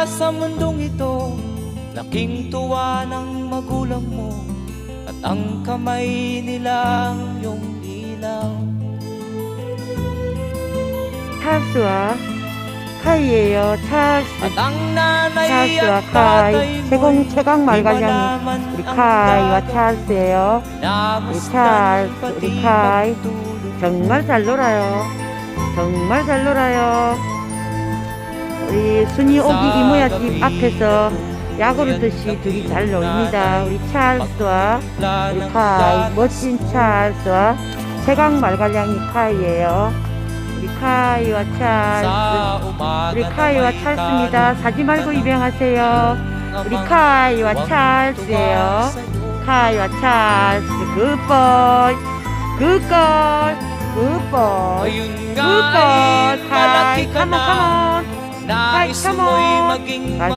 sa mundong ito, laking tuwa ng magulang mo, at ang kamay nila ang iyong ilaw. 찰스와 카이예요. 찰스. At ang nanay 찰스와 at tatay 카이. mo'y 최강 di 말괄량이 malaman 우리 ang 카이와 dahil. 찰스예요. Namasdan 찰스, pati 우리 카이. pagtulog. 정말 잘 놀아요. 정말 잘 놀아요. 우리 순이 오기 이모야 집 앞에서 야구르듯이 둘이 잘 놀립니다. 우리 찰스와 우리 카이, 멋진 찰스와 최강 말괄량이 카이예요. 우리 카이와 찰스, 우리 카이와 찰스입니다. 사지 말고 입양하세요. 우리 카이와 찰스예요. 카이와 찰스, 굿보이, 굿걸, 굿보이, Ayun nga 굿걸, ay malaki 카이, ka 컴온, na, 컴온. nais come mo'y on. maging